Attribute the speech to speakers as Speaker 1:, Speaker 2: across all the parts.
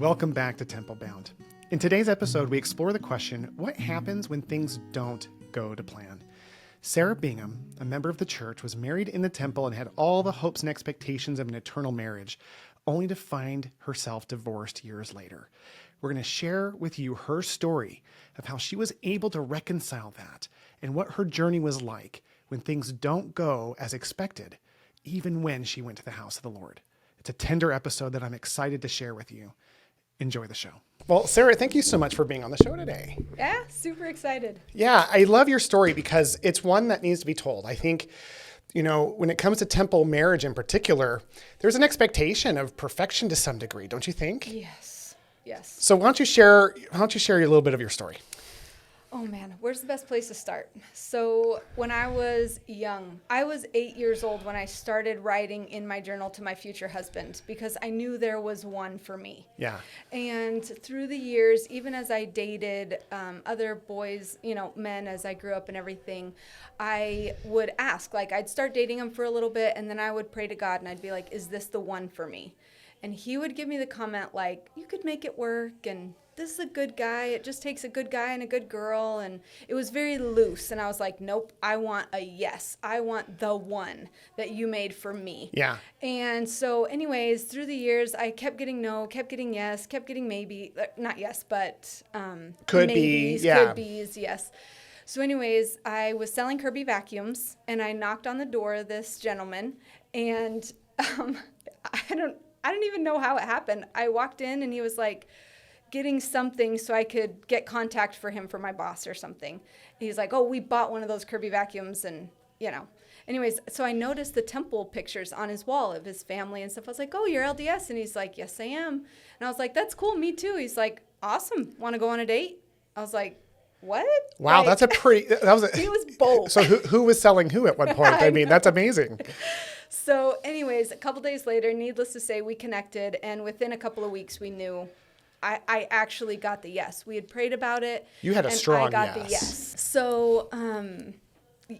Speaker 1: Welcome back to Temple Bound. In today's episode, we explore the question, what happens when things don't go to plan? Sarah Bingham, a member of the church, was married in the temple and had all the hopes and expectations of an eternal marriage, only to find herself divorced years later. We're going to share with you her story of how she was able to reconcile that and what her journey was like when things don't go as expected, even when she went to the house of the Lord. It's a tender episode that I'm excited to share with you. Enjoy the show. Well, Sarah, thank you so much for being on the show today.
Speaker 2: Yeah, super excited.
Speaker 1: Yeah, I love your story because it's one that needs to be told. I think, when it comes to temple marriage in particular, there's an expectation of perfection to some degree, don't you think?
Speaker 2: Yes.
Speaker 1: So why don't you share a little bit of your story?
Speaker 2: Oh man, where's the best place to start? So when I was young, I was 8 years old when I started writing in my journal to my future husband because I knew there was one for me.
Speaker 1: Yeah.
Speaker 2: And through the years, even as I dated other boys, men as I grew up and everything, I would ask, I'd start dating them for a little bit and then I would pray to God and I'd be like, is this the one for me? And he would give me the comment you could make it work and this is a good guy. It just takes a good guy and a good girl. And it was very loose. And I was like, nope, I want a yes. I want the one that you made for me.
Speaker 1: Yeah.
Speaker 2: And so anyways, through the years, I kept getting no, kept getting yes, kept getting maybe, not yes, but
Speaker 1: could
Speaker 2: maybes,
Speaker 1: be, yeah.
Speaker 2: Could be's, yes. So anyways, I was selling Kirby vacuums and I knocked on the door of this gentleman and I don't even know how it happened. I walked in and he was getting something so I could get contact for him for my boss or something. And he's like, oh, we bought one of those Kirby vacuums and, Anyways, so I noticed the temple pictures on his wall of his family and stuff. I was like, oh, you're LDS? And he's like, yes, I am. And I was like, that's cool, me too. He's like, awesome, want to go on a date? I was like, what?
Speaker 1: Wow, that's a pretty,
Speaker 2: he was bold.
Speaker 1: So who was selling who at one point? I mean, that's amazing.
Speaker 2: So anyways, a couple days later, needless to say, we connected. And within a couple of weeks, we knew I actually got the yes. We had prayed about it.
Speaker 1: You had a strong yes.
Speaker 2: I got the yes. So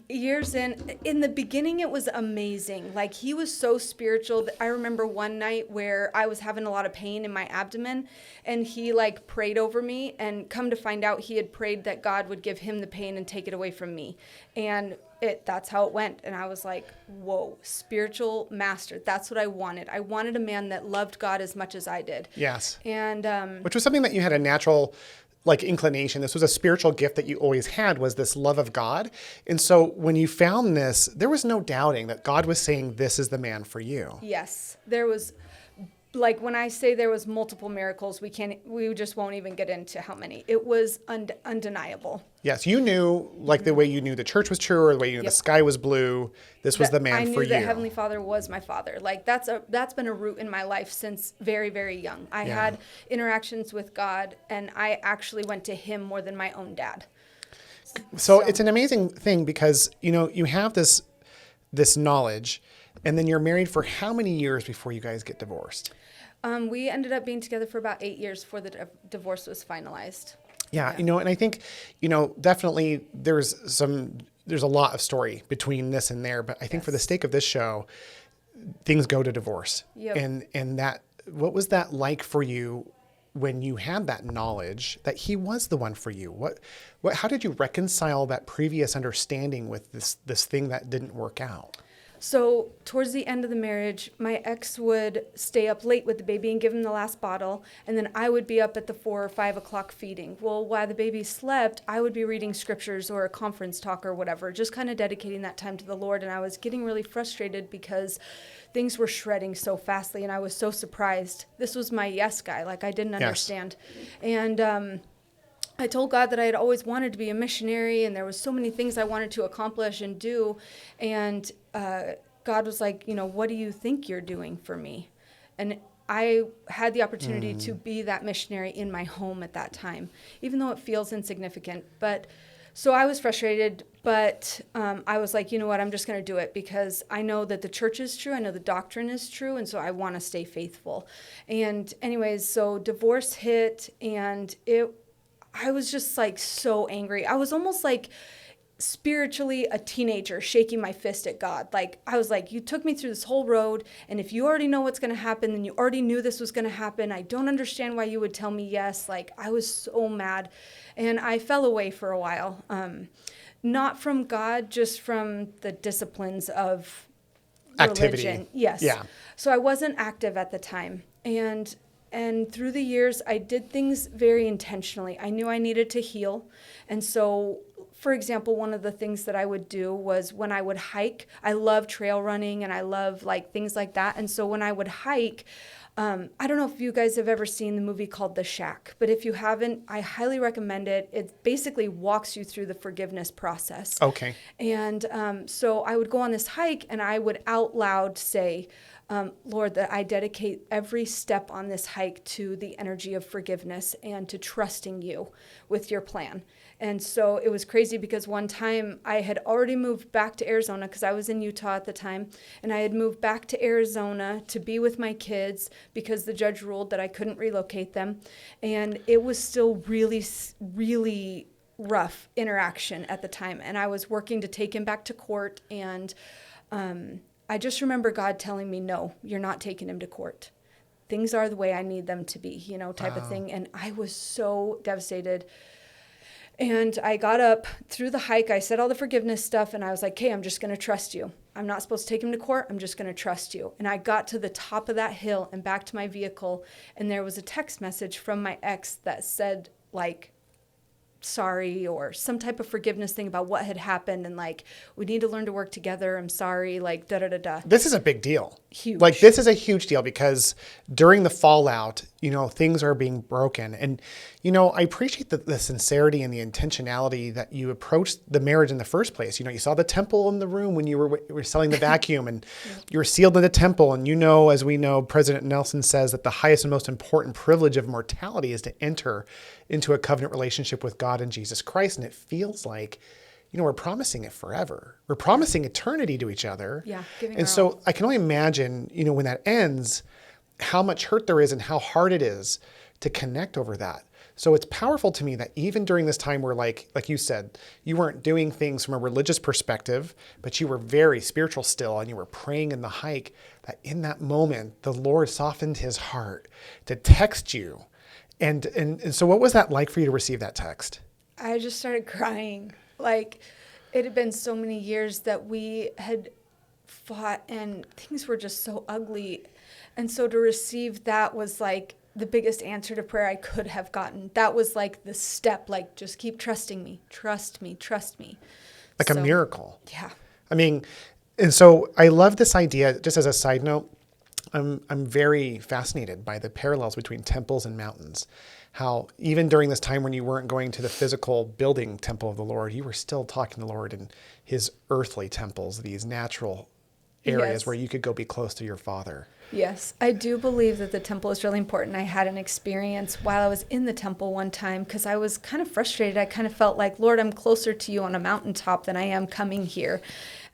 Speaker 2: years in the beginning, it was amazing. He was so spiritual. I remember one night where I was having a lot of pain in my abdomen, and he prayed over me. And come to find out, he had prayed that God would give him the pain and take it away from me. And that's how it went. And I was like, whoa, spiritual master. That's what I wanted. I wanted a man that loved God as much as I did.
Speaker 1: Yes.
Speaker 2: And
Speaker 1: which was something that you had a natural inclination. This was a spiritual gift that you always had, was this love of God. And so when you found this, there was no doubting that God was saying, this is the man for you.
Speaker 2: Yes. There was, when I say there was multiple miracles, we just won't even get into how many. It was undeniable.
Speaker 1: Yes, you knew, the way you knew the church was true, or the way you knew the sky was blue, this was the man for you.
Speaker 2: I knew that Heavenly Father was my father. That's been a root in my life since very, very young. I had interactions with God, and I actually went to him more than my own dad.
Speaker 1: So it's an amazing thing because, you have this knowledge, and then you're married for how many years before you guys get divorced?
Speaker 2: We ended up being together for about 8 years before the divorce was finalized.
Speaker 1: Yeah, and I think, definitely there's a lot of story between this and there, but I think for the sake of this show, things go to divorce.
Speaker 2: Yep.
Speaker 1: And that, what was that like for you when you had that knowledge that he was the one for you? How did you reconcile that previous understanding with this thing that didn't work out?
Speaker 2: So towards the end of the marriage, my ex would stay up late with the baby and give him the last bottle, and then I would be up at the 4 or 5 o'clock feeding. Well, while the baby slept, I would be reading scriptures or a conference talk or whatever, just kind of dedicating that time to the Lord, and I was getting really frustrated because things were shredding so fastly, and I was so surprised. This was my yes guy, I didn't understand. Yes. And I told God that I had always wanted to be a missionary, and there was so many things I wanted to accomplish and do. And God was like, what do you think you're doing for me? And I had the opportunity to be that missionary in my home at that time, even though it feels insignificant. But so I was frustrated, but I was like, you know what, I'm just going to do it because I know that the church is true. I know the doctrine is true. And so I want to stay faithful. And anyways, so divorce hit, and I was just so angry. I was almost spiritually a teenager shaking my fist at God. Like, I was like, you took me through this whole road, and if you already know what's going to happen, then you already knew this was going to happen. I don't understand why you would tell me yes. Like, I was so mad, and I fell away for a while. Not from God, just from the disciplines of
Speaker 1: Activity.
Speaker 2: religion. Yes.
Speaker 1: Yeah.
Speaker 2: So I wasn't active at the time. And through the years, I did things very intentionally. I knew I needed to heal. And so, for example, one of the things that I would do was when I would hike, I love trail running and I love like things like that. And so when I would hike, I don't know if you guys have ever seen the movie called The Shack, but if you haven't, I highly recommend it. It basically walks you through the forgiveness process.
Speaker 1: Okay.
Speaker 2: And so I would go on this hike and I would out loud say, Lord, that I dedicate every step on this hike to the energy of forgiveness and to trusting you with your plan. And so it was crazy because one time I had already moved back to Arizona because I was in Utah at the time. And I had moved back to Arizona to be with my kids because the judge ruled that I couldn't relocate them. And it was still really, really rough interaction at the time. And I was working to take him back to court. And I just remember God telling me, no, you're not taking him to court. Things are the way I need them to be, type of thing. And I was so devastated. And I got up through the hike. I said all the forgiveness stuff. And I was like, okay, I'm just going to trust you. I'm not supposed to take him to court. I'm just going to trust you. And I got to the top of that hill and back to my vehicle. And there was a text message from my ex that said, like, sorry, or some type of forgiveness thing about what had happened, and like, we need to learn to work together. I'm sorry, like, da-da-da-da.
Speaker 1: This is a big deal.
Speaker 2: Huge.
Speaker 1: Like, this is a huge deal because during the fallout, things are being broken. And, I appreciate the sincerity and the intentionality that you approached the marriage in the first place. You saw the temple in the room when you were selling the vacuum and you were sealed in the temple. And, as we know, President Nelson says that the highest and most important privilege of mortality is to enter into a covenant relationship with God and Jesus Christ. And it feels like, we're promising it forever. We're promising eternity to each other.
Speaker 2: Yeah. Giving
Speaker 1: and
Speaker 2: our
Speaker 1: so
Speaker 2: all.
Speaker 1: I can only imagine, when that ends, how much hurt there is and how hard it is to connect over that. So it's powerful to me that even during this time where, like you said, you weren't doing things from a religious perspective, but you were very spiritual still and you were praying in the hike, that in that moment, the Lord softened his heart to text you. And so what was that like for you to receive that text?
Speaker 2: I just started crying. Like, it had been so many years that we had fought and things were just so ugly. And so to receive that was like the biggest answer to prayer I could have gotten. That was like the step, like, just keep trusting me, trust me, trust me.
Speaker 1: Like a miracle.
Speaker 2: Yeah.
Speaker 1: I mean, and so I love this idea. Just as a side note, I'm very fascinated by the parallels between temples and mountains. How even during this time when you weren't going to the physical building temple of the Lord, you were still talking to the Lord in his earthly temples, these natural areas where you could go be close to your Father.
Speaker 2: Yes, I do believe that the temple is really important. I had an experience while I was in the temple one time because I was kind of frustrated. I kind of felt like, Lord, I'm closer to you on a mountaintop than I am coming here.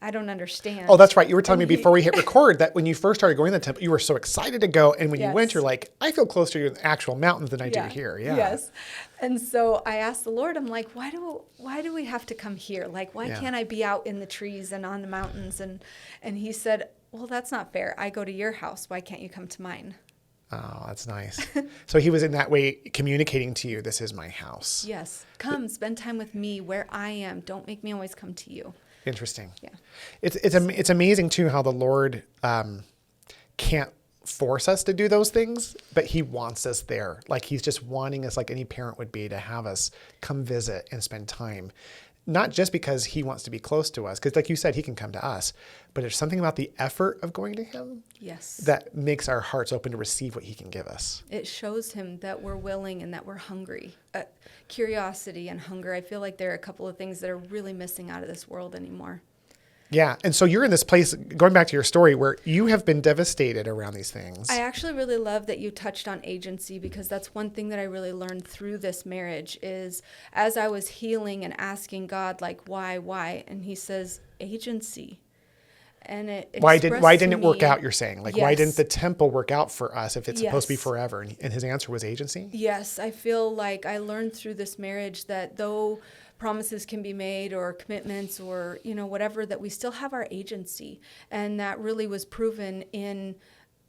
Speaker 2: I don't understand.
Speaker 1: Oh, that's right. You were telling me before we hit record that when you first started going to the temple, you were so excited to go. And when you went, you're like, I feel closer to you in the actual mountains than I do here. Yeah.
Speaker 2: Yes. And so I asked the Lord, I'm like, why do we have to come here? Like, why can't I be out in the trees and on the mountains? And he said, well, that's not fair. I go to your house. Why can't you come to mine?
Speaker 1: Oh, that's nice. So he was in that way communicating to you, this is my house.
Speaker 2: Yes. Come spend time with me where I am. Don't make me always come to you.
Speaker 1: Interesting.
Speaker 2: Yeah.
Speaker 1: It's amazing too how the Lord can't force us to do those things, but he wants us there. Like he's just wanting us, like any parent would be, to have us come visit and spend time. Not just because he wants to be close to us, because like you said, he can come to us, but there's something about the effort of going to him that makes our hearts open to receive what he can give us.
Speaker 2: It shows him that we're willing and that we're hungry. Curiosity and hunger, I feel like there are a couple of things that are really missing out of this world anymore.
Speaker 1: Yeah. And so you're in this place, going back to your story, where you have been devastated around these things.
Speaker 2: I actually really love that you touched on agency, because that's one thing that I really learned through this marriage is as I was healing and asking God, like, why? And he says, agency. And
Speaker 1: why didn't it work out, you're saying? Like, why didn't the temple work out for us if it's supposed to be forever? And his answer was agency?
Speaker 2: Yes. I feel like I learned through this marriage that though promises can be made or commitments or, whatever, that we still have our agency. And that really was proven in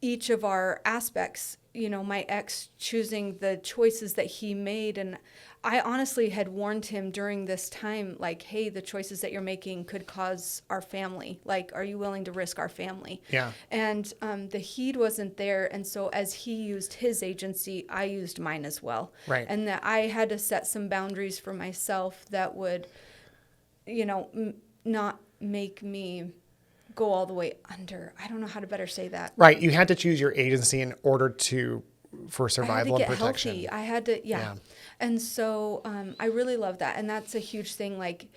Speaker 2: each of our aspects. My ex choosing the choices that he made. And I honestly had warned him during this time, like, hey, the choices that you're making could cause our family. Like, are you willing to risk our family?
Speaker 1: Yeah.
Speaker 2: And the heed wasn't there. And so as he used his agency, I used mine as well.
Speaker 1: Right.
Speaker 2: And that I had to set some boundaries for myself that would, not make me go all the way under. I don't know how to better say that.
Speaker 1: Right. You had to choose your agency in order for survival and protection.
Speaker 2: Healthy. I had to, yeah. And so I really love that. And that's a huge thing. Like,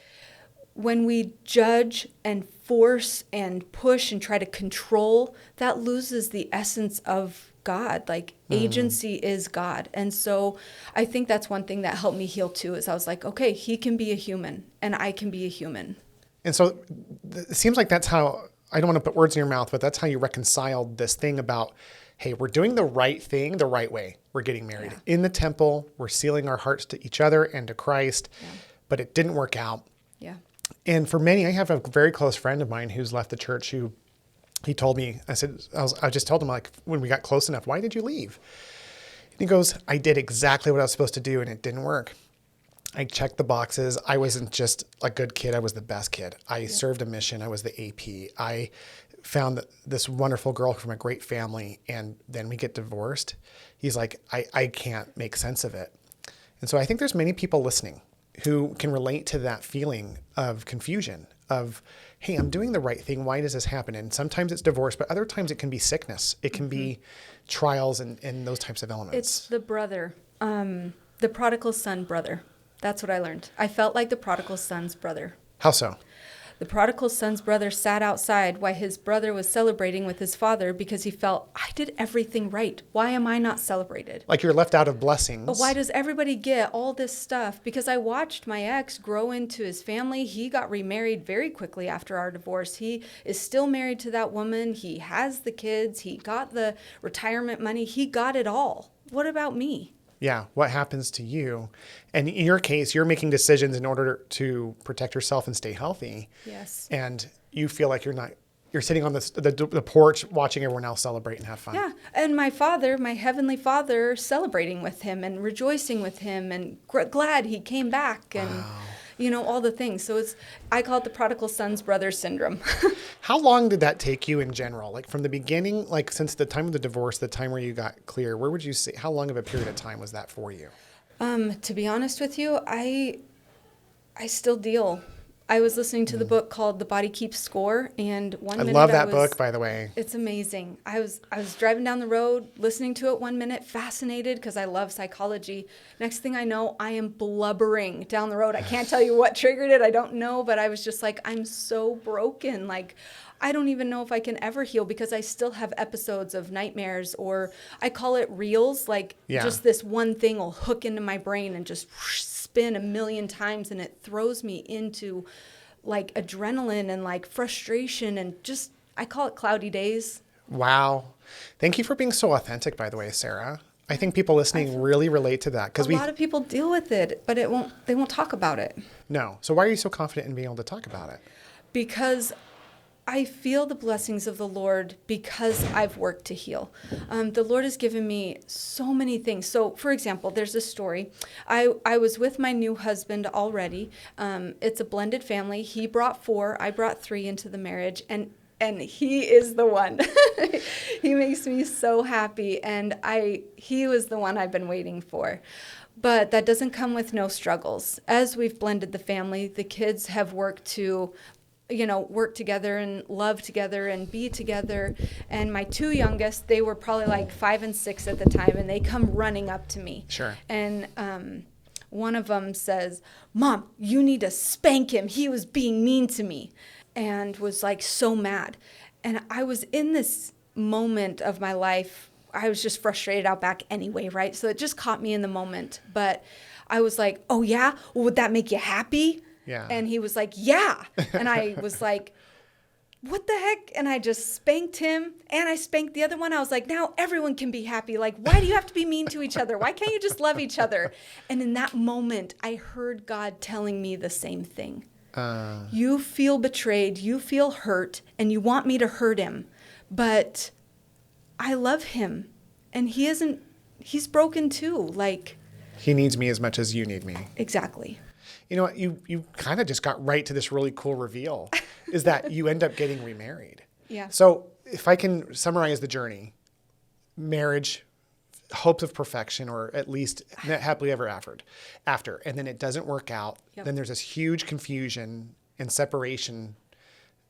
Speaker 2: when we judge and force and push and try to control, that loses the essence of God. Like, agency is God. And so I think that's one thing that helped me heal too, is I was like, okay, he can be a human and I can be a human.
Speaker 1: And so it seems like that's how, I don't want to put words in your mouth, but that's how you reconciled this thing about, hey, we're doing the right thing the right way. We're getting married in the temple. We're sealing our hearts to each other and to Christ, but it didn't work out.
Speaker 2: Yeah.
Speaker 1: And for many, I have a very close friend of mine who's left the church who he told me, I just told him, like, when we got close enough, why did you leave? And he goes, I did exactly what I was supposed to do and it didn't work. I checked the boxes. I wasn't just a good kid. I was the best kid. I served a mission. I was the AP. I found this wonderful girl from a great family. And then we get divorced. He's like, I can't make sense of it. And so I think there's many people listening who can relate to that feeling of confusion of, hey, I'm doing the right thing. Why does this happen? And sometimes it's divorce, but other times it can be sickness. It can be trials and those types of elements.
Speaker 2: It's the brother, the prodigal son brother. That's what I learned. I felt like the prodigal son's brother.
Speaker 1: How so?
Speaker 2: The prodigal son's brother sat outside while his brother was celebrating with his father because he felt, I did everything right. Why am I not celebrated?
Speaker 1: Like you're left out of blessings.
Speaker 2: But why does everybody get all this stuff? Because I watched my ex grow into his family. He got remarried very quickly after our divorce. He is still married to that woman. He has the kids. He got the retirement money. He got it all. What about me?
Speaker 1: Yeah, what happens to you? And in your case, you're making decisions in order to protect yourself and stay healthy.
Speaker 2: Yes.
Speaker 1: And you feel like you're sitting on the porch watching everyone else celebrate and have fun.
Speaker 2: Yeah, and my father, my heavenly father, celebrating with him and rejoicing with him and glad he came back and, all the things. So I call it the prodigal son's brother syndrome.
Speaker 1: How long did that take you in general? Like from the beginning, like since the time of the divorce, the time where you got clear, where would you say, how long of a period of time was that for you?
Speaker 2: To be honest with you, I still deal. I was listening to the book called The Body Keeps Score, and one minute
Speaker 1: I love that book, by the way.
Speaker 2: It's amazing. I was driving down the road, listening to it one minute, fascinated because I love psychology. Next thing I know, I am blubbering down the road. I can't tell you what triggered it. I don't know, but I was just like, I'm so broken. Like, I don't even know if I can ever heal because I still have episodes of nightmares, or I call it reels. Like, just this one thing will hook into my brain and just spin a million times, and it throws me into like adrenaline and like frustration and just, I call it cloudy days.
Speaker 1: Wow. Thank you for being so authentic, by the way, Sarah. I think people listening really relate to that.
Speaker 2: A lot of people deal with it, but they won't talk about it.
Speaker 1: No. So why are you so confident in being able to talk about it?
Speaker 2: Because I feel the blessings of the Lord because I've worked to heal. The Lord has given me so many things. So, for example, there's a story. I was with my new husband already. It's a blended family. He brought 4, I brought 3 into the marriage, and he is the one. He makes me so happy, and he was the one I've been waiting for. But that doesn't come with no struggles. As we've blended the family, the kids have worked to work together and love together and be together. And my 2 youngest, they were probably like 5 and 6 at the time, and they come running up to me.
Speaker 1: Sure.
Speaker 2: And one of them says, "Mom, you need to spank him. He was being mean to me," and was like so mad. And I was in this moment of my life, I was just frustrated out back anyway, right? So it just caught me in the moment. But I was like, "Oh yeah? Well, would that make you happy?"
Speaker 1: Yeah.
Speaker 2: And he was like, "Yeah." And I was like, what the heck? And I just spanked him and I spanked the other one. I was like, now everyone can be happy. Like, why do you have to be mean to each other? Why can't you just love each other? And in that moment, I heard God telling me the same thing. You feel betrayed, you feel hurt, and you want me to hurt him. But I love him. And he's broken too. Like,
Speaker 1: he needs me as much as you need me.
Speaker 2: Exactly.
Speaker 1: You know what? You kind of just got right to this really cool reveal, is that you end up getting remarried.
Speaker 2: Yeah.
Speaker 1: So if I can summarize the journey, marriage, hopes of perfection, or at least happily ever after, and then it doesn't work out.
Speaker 2: Yep.
Speaker 1: Then there's this huge confusion and separation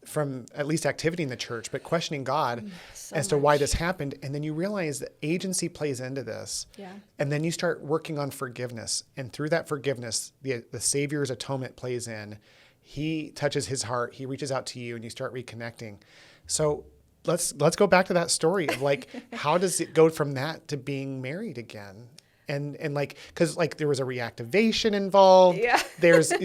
Speaker 1: from at least activity in the church, but questioning God as to why this happened. And then you realize that agency plays into this.
Speaker 2: Yeah.
Speaker 1: And then you start working on forgiveness. And through that forgiveness, the Savior's atonement plays in. He touches his heart. He reaches out to you and you start reconnecting. So let's go back to that story of like, how does it go from that to being married again? And like, cause like there was a reactivation involved.
Speaker 2: Yeah.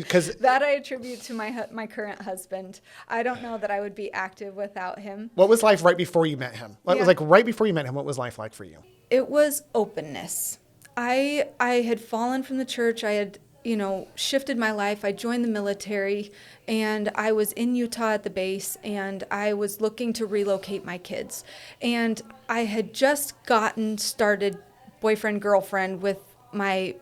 Speaker 1: Cause
Speaker 2: that I attribute to my current husband. I don't know that I would be active without him.
Speaker 1: What was life right before you met him? What was like right before you met him? What was life like for you?
Speaker 2: It was openness. I had fallen from the church. I had, shifted my life. I joined the military and I was in Utah at the base and I was looking to relocate my kids. And I had just gotten started boyfriend, girlfriend with my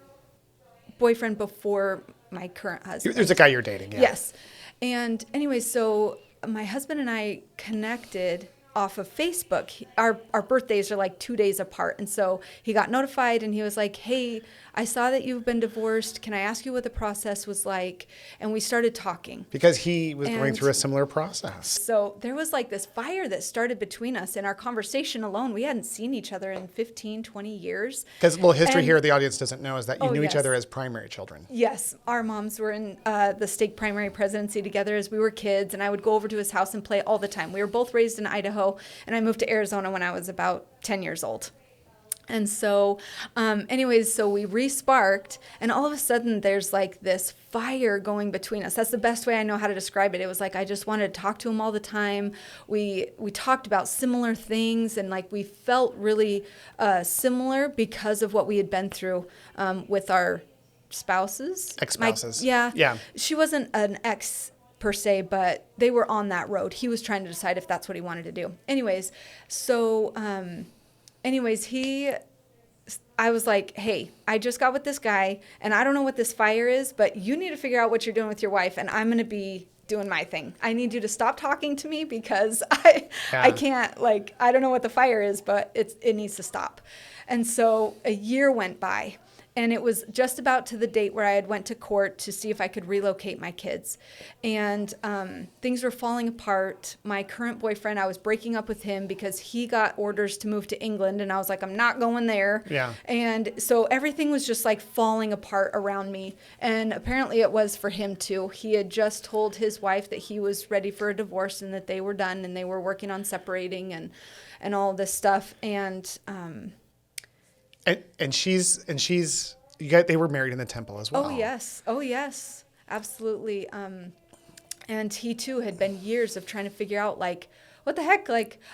Speaker 2: boyfriend before my current husband.
Speaker 1: There's a guy you're dating. Yeah.
Speaker 2: Yes. And anyway, so my husband and I connected off of Facebook. Our birthdays are like 2 days apart. And so he got notified and he was like, hey, I saw that you've been divorced. Can I ask you what the process was like? And we started talking.
Speaker 1: Because he was going through a similar process.
Speaker 2: So there was like this fire that started between us. In our conversation alone, we hadn't seen each other in 15, 20 years.
Speaker 1: Because, history here the audience doesn't know is that you knew each other as primary children.
Speaker 2: Yes. Our moms were in the stake primary presidency together as we were kids. And I would go over to his house and play all the time. We were both raised in Idaho. And I moved to Arizona when I was about 10 years old. And so, so we re-sparked, and all of a sudden there's like this fire going between us. That's the best way I know how to describe it. It was like I just wanted to talk to him all the time. We talked about similar things, and like we felt really similar because of what we had been through with our spouses.
Speaker 1: Ex-spouses.
Speaker 2: Yeah. She wasn't an ex per se, but they were on that road. He was trying to decide if that's what he wanted to do. I was like, hey, I just got with this guy and I don't know what this fire is, but you need to figure out what you're doing with your wife and I'm going to be doing my thing. I need you to stop talking to me because I can't, I don't know what the fire is, but it needs to stop. And so a year went by. And it was just about to the date where I had went to court to see if I could relocate my kids. And things were falling apart. My current boyfriend, I was breaking up with him because he got orders to move to England. And I was like, I'm not going there.
Speaker 1: Yeah.
Speaker 2: And so everything was just like falling apart around me. And apparently it was for him too. He had just told his wife that he was ready for a divorce and that they were done and they were working on separating and all this stuff. And
Speaker 1: they were married in the temple as well.
Speaker 2: Oh yes, absolutely. And he too had been years of trying to figure out what the heck?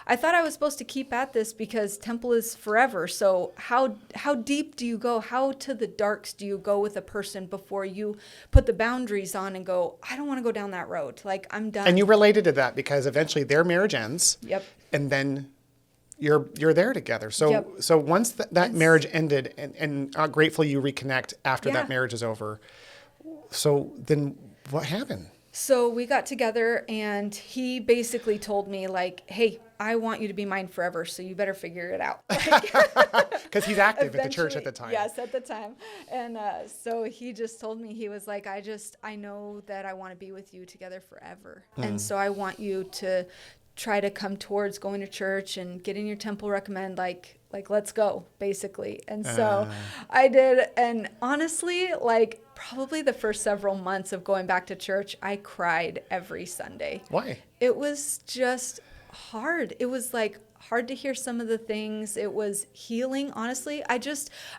Speaker 2: I thought I was supposed to keep at this because temple is forever. So how deep do you go? How to the darks do you go with a person before you put the boundaries on and go, I don't want to go down that road. I'm done.
Speaker 1: And you related to that because eventually their marriage ends.
Speaker 2: Yep.
Speaker 1: And then you're there together. So So once that marriage ended and gratefully you reconnect after that marriage is over. So then what happened?
Speaker 2: So we got together and he basically told me hey, I want you to be mine forever. So you better figure it out.
Speaker 1: Because he's active at the church at the time.
Speaker 2: Yes, at the time. And so he just told me, he was like, I know that I want to be with you together forever. And so I want you to try to come towards going to church and getting your temple recommend, let's go, basically. And so I did. And honestly, probably the first several months of going back to church, I cried every Sunday.
Speaker 1: Why?
Speaker 2: It was just hard. It was hard to hear some of the things. It was healing, honestly. I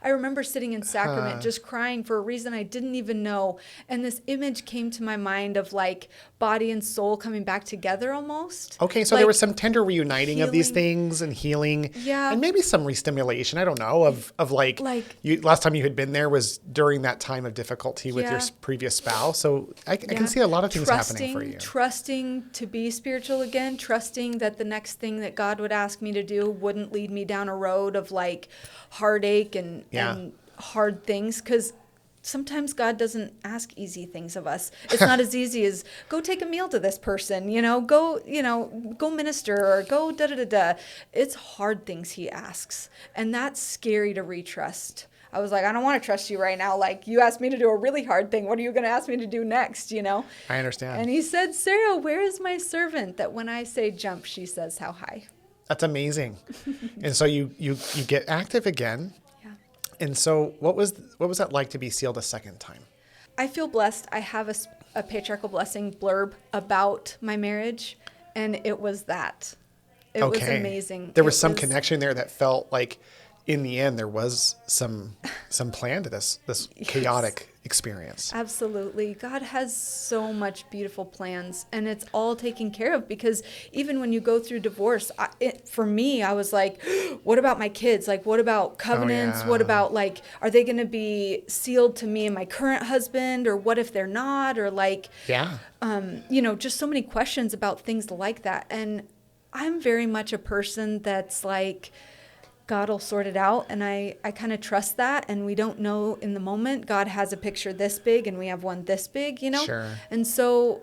Speaker 2: remember sitting in sacrament just crying for a reason I didn't even know. And this image came to my mind of like body and soul coming back together almost.
Speaker 1: Okay, so
Speaker 2: like,
Speaker 1: there was some tender reuniting of these
Speaker 2: healing.
Speaker 1: things and healing.
Speaker 2: Yeah.
Speaker 1: And maybe some restimulation, I don't know, of like last time you had been there was during that time of difficulty with your previous spouse. So I can see a lot of things happening for you.
Speaker 2: Trusting to be spiritual again, trusting that the next thing that God would ask me to do wouldn't lead me down a road of like heartache and hard things. Because sometimes God doesn't ask easy things of us. It's not as easy as go take a meal to this person, go minister or go da-da-da-da. It's hard things he asks. And that's scary to retrust. I was like, I don't want to trust you right now. Like, you asked me to do a really hard thing. What are you going to ask me to do next,
Speaker 1: I understand.
Speaker 2: And he said, Sarah, where is my servant that when I say jump, she says how high?
Speaker 1: That's amazing. And so you get active again.
Speaker 2: Yeah.
Speaker 1: And so what was that like to be sealed a second time?
Speaker 2: I feel blessed. I have a patriarchal blessing blurb about my marriage, and it was that. It was amazing.
Speaker 1: There was some connection there that felt like in the end, there was some plan to this chaotic experience.
Speaker 2: Absolutely. God has so much beautiful plans, and it's all taken care of, because even when you go through divorce, for me, I was like, what about my kids? Like, what about covenants?
Speaker 1: Oh, yeah.
Speaker 2: What about, like, are they going to be sealed to me and my current husband? Or what if they're not? Or like, just so many questions about things like that. And I'm very much a person that's like, God will sort it out, and I kind of trust that, and we don't know in the moment. God has a picture this big, and we have one this big,
Speaker 1: Sure.
Speaker 2: And so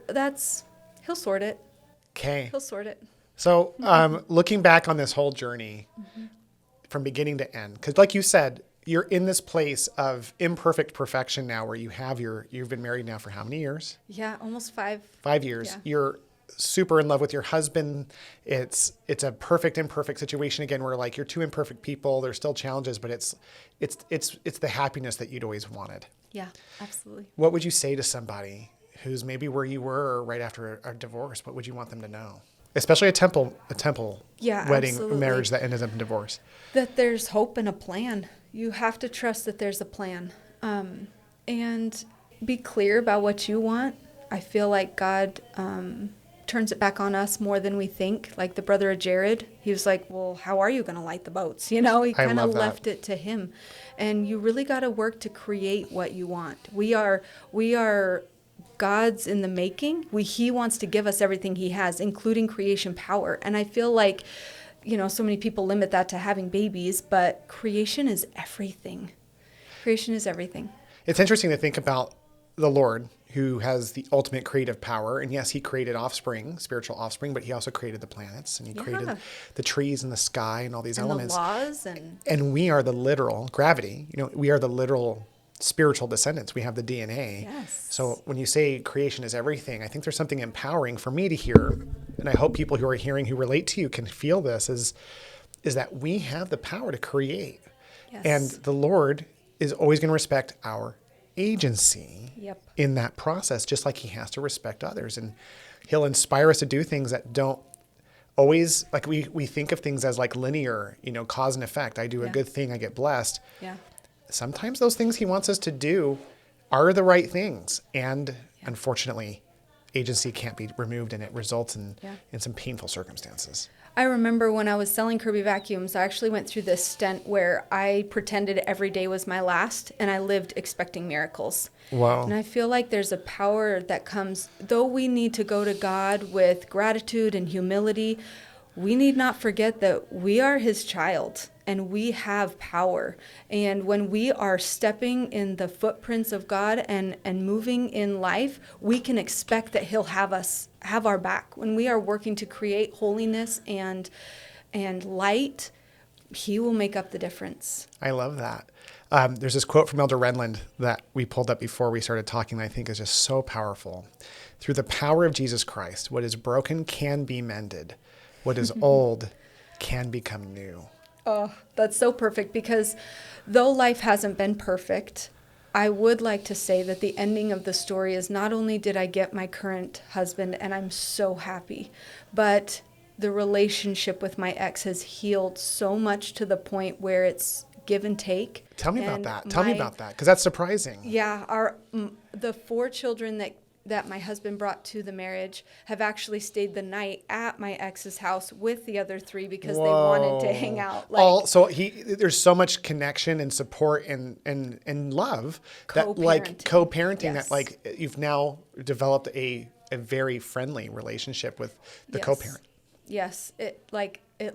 Speaker 2: he'll sort it.
Speaker 1: Okay.
Speaker 2: He'll sort it.
Speaker 1: So looking back on this whole journey from beginning to end, because like you said, you're in this place of imperfect perfection now where you've been married now for how many years?
Speaker 2: Yeah, almost 5.
Speaker 1: 5 years.
Speaker 2: Yeah.
Speaker 1: You're super in love with your husband. It's a perfect imperfect situation again where like you're two imperfect people. There's still challenges, but it's the happiness that you'd always wanted.
Speaker 2: Yeah, absolutely.
Speaker 1: What would you say to somebody who's maybe where you were right after a divorce? What would you want them to know? Especially a temple wedding,
Speaker 2: absolutely.
Speaker 1: marriage that ended up in divorce.
Speaker 2: That there's hope and a plan. You have to trust that there's a plan, and be clear about what you want. I feel like God turns it back on us more than we think. Like the brother of Jared, he was like, well, how are you going to light the boats? He kind of left it to him. And you really got to work to create what you want. We are God's in the making. He wants to give us everything he has, including creation power. And I feel like, so many people limit that to having babies, but creation is everything. Creation is everything.
Speaker 1: It's interesting to think about the Lord, who has the ultimate creative power. And yes, he created spiritual offspring, but he also created the planets, and he created the trees and the sky and all these elements.
Speaker 2: And the laws.
Speaker 1: And we are the literal gravity. We are the literal spiritual descendants. We have the DNA.
Speaker 2: Yes.
Speaker 1: So when you say creation is everything, I think there's something empowering for me to hear. And I hope people who are hearing who relate to you can feel this is that we have the power to create.
Speaker 2: Yes.
Speaker 1: And the Lord is always going to respect our agency in that process, just like he has to respect others. And he'll inspire us to do things that don't always, like we think of things as like linear, cause and effect. I do a good thing, I get blessed.
Speaker 2: Yeah.
Speaker 1: Sometimes those things he wants us to do are the right things. And unfortunately, agency can't be removed, and it results in some painful circumstances.
Speaker 2: I remember when I was selling Kirby vacuums, I actually went through this stint where I pretended every day was my last, and I lived expecting miracles.
Speaker 1: Wow.
Speaker 2: And I feel like there's a power that comes, though we need to go to God with gratitude and humility, we need not forget that we are his child and we have power. And when we are stepping in the footprints of God and moving in life, we can expect that he'll have our back. When we are working to create holiness and light, he will make up the difference.
Speaker 1: I love that. There's this quote from Elder Renland that we pulled up before we started talking that I think is just so powerful. Through the power of Jesus Christ, what is broken can be mended. What is old can become new.
Speaker 2: Oh, that's so perfect, because though life hasn't been perfect, I would like to say that the ending of the story is not only did I get my current husband, and I'm so happy, but the relationship with my ex has healed so much to the point where it's give and take.
Speaker 1: Tell me about that. Tell me about that, because that's surprising.
Speaker 2: Yeah, the 4 children that my husband brought to the marriage have actually stayed the night at my ex's house with the other 3 because they wanted to hang out.
Speaker 1: So there's so much connection and support and love that like co-parenting
Speaker 2: Yes.
Speaker 1: that like you've now developed a very friendly relationship with the co-parent.
Speaker 2: Yes, it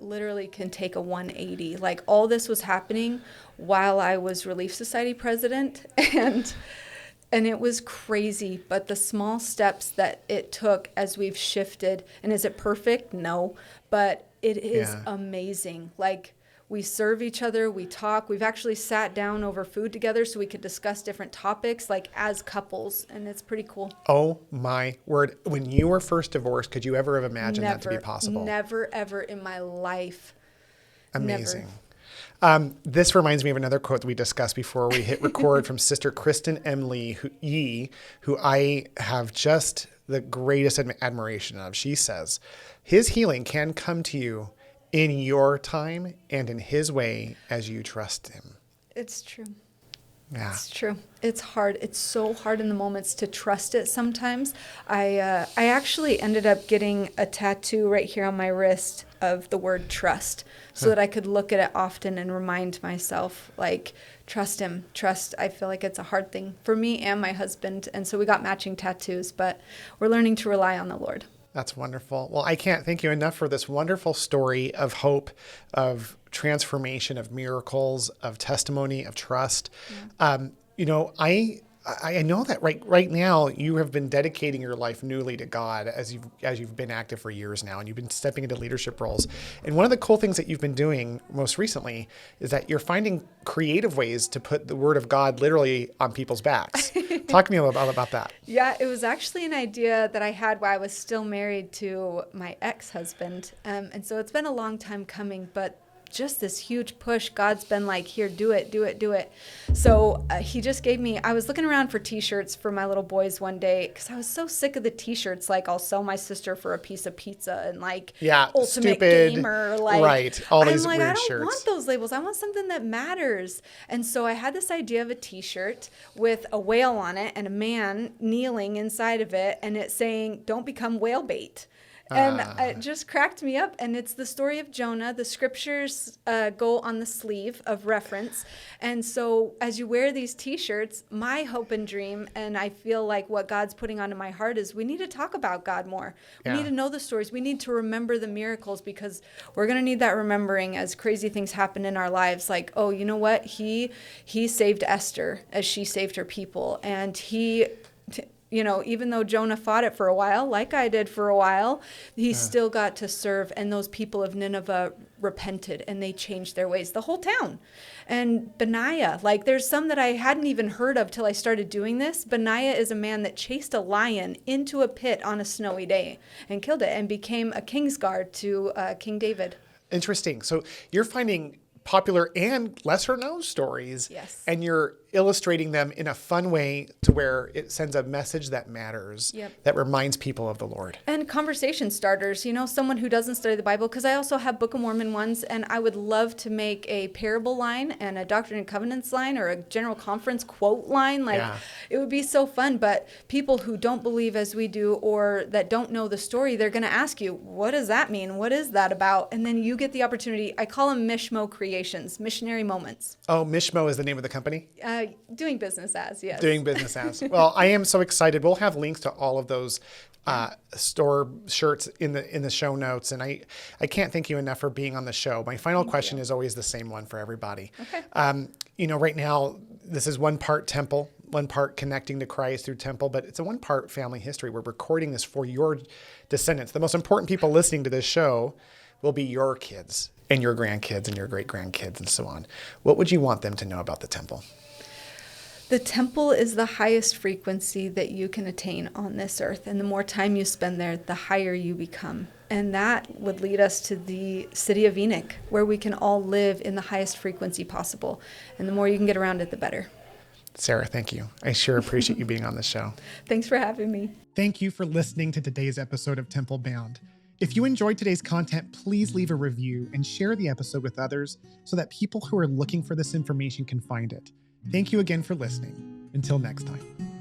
Speaker 2: literally can take a 180. Like all this was happening while I was Relief Society president, and it was crazy, but the small steps that it took as we've shifted, and is it perfect? No, but it is amazing. Like we serve each other, we talk, we've actually sat down over food together so we could discuss different topics like as couples, and it's pretty cool.
Speaker 1: Oh my word. When you were first divorced, could you ever have imagined that to be possible?
Speaker 2: Never, ever in my life.
Speaker 1: Amazing.
Speaker 2: Never.
Speaker 1: This reminds me of another quote that we discussed before we hit record from Sister Kristen M. Yee, who I have just the greatest admiration of. She says, his healing can come to you in your time and in his way as you trust him.
Speaker 2: It's true.
Speaker 1: Yeah.
Speaker 2: It's true. It's hard. It's so hard in the moments to trust it sometimes. I actually ended up getting a tattoo right here on my wrist of the word trust so that I could look at it often and remind myself, like, trust him. Trust. I feel like it's a hard thing for me and my husband. And so we got matching tattoos, but we're learning to rely on the Lord.
Speaker 1: That's wonderful. Well, I can't thank you enough for this wonderful story of hope, of transformation, of miracles, of testimony, of trust. Yeah. I know that right now you have been dedicating your life newly to God as you've been active for years now, and you've been stepping into leadership roles. And one of the cool things that you've been doing most recently is that you're finding creative ways to put the word of God literally on people's backs. Talk to me a little about that.
Speaker 2: Yeah, it was actually an idea that I had while I was still married to my ex-husband. And so it's been a long time coming, but just this huge push. God's been like, here, do it, do it, do it. So he just gave me, I was looking around for t-shirts for my little boys one day because I was so sick of the t-shirts. Like, I'll sell my sister for a piece of pizza and like ultimate
Speaker 1: stupid,
Speaker 2: gamer. Like,
Speaker 1: right. All these
Speaker 2: I'm like,
Speaker 1: weird
Speaker 2: I don't
Speaker 1: shirts.
Speaker 2: want those labels. I want something that matters. And so I had this idea of a t-shirt with a whale on it and a man kneeling inside of it. And it saying, don't become whale bait. And it just cracked me up. And it's the story of Jonah. The scriptures go on the sleeve of reference. And so as you wear these t-shirts, my hope and dream, and I feel like what God's putting onto my heart is we need to talk about God more. We need to know the stories. We need to remember the miracles because we're going to need that remembering as crazy things happen in our lives. Like, oh, you know what? He saved Esther as she saved her people. And even though Jonah fought it for a while, like I did for a while, he still got to serve. And those people of Nineveh repented and they changed their ways, the whole town. And Benaiah, like there's some that I hadn't even heard of till I started doing this. Benaiah is a man that chased a lion into a pit on a snowy day and killed it and became a king's guard to King David.
Speaker 1: Interesting. So you're finding popular and lesser known stories.
Speaker 2: Yes.
Speaker 1: And you're illustrating them in a fun way to where it sends a message that matters, that reminds people of the Lord.
Speaker 2: And conversation starters, someone who doesn't study the Bible, because I also have Book of Mormon ones, and I would love to make a parable line and a Doctrine and Covenants line or a General Conference quote line. It would be so fun, but people who don't believe as we do or that don't know the story, they're going to ask you, what does that mean? What is that about? And then you get the opportunity. I call them Mish Mo Creations, missionary moments.
Speaker 1: Oh, Mish Mo is the name of the company?
Speaker 2: Doing business as, yes.
Speaker 1: Doing business as. Well, I am so excited. We'll have links to all of those store shirts in the show notes. And I can't thank you enough for being on the show. My final question is always the same one for everybody.
Speaker 2: Okay.
Speaker 1: Right now, this is one part temple, one part connecting to Christ through temple, but it's a one part family history. We're recording this for your descendants. The most important people listening to this show will be your kids and your grandkids and your great grandkids and so on. What would you want them to know about the temple?
Speaker 2: The temple is the highest frequency that you can attain on this earth. And the more time you spend there, the higher you become. And that would lead us to the city of Enoch, where we can all live in the highest frequency possible. And the more you can get around it, the better.
Speaker 1: Sarah, thank you. I sure appreciate you being on the show.
Speaker 2: Thanks for having me.
Speaker 1: Thank you for listening to today's episode of Temple Bound. If you enjoyed today's content, please leave a review and share the episode with others so that people who are looking for this information can find it. Thank you again for listening. Until next time.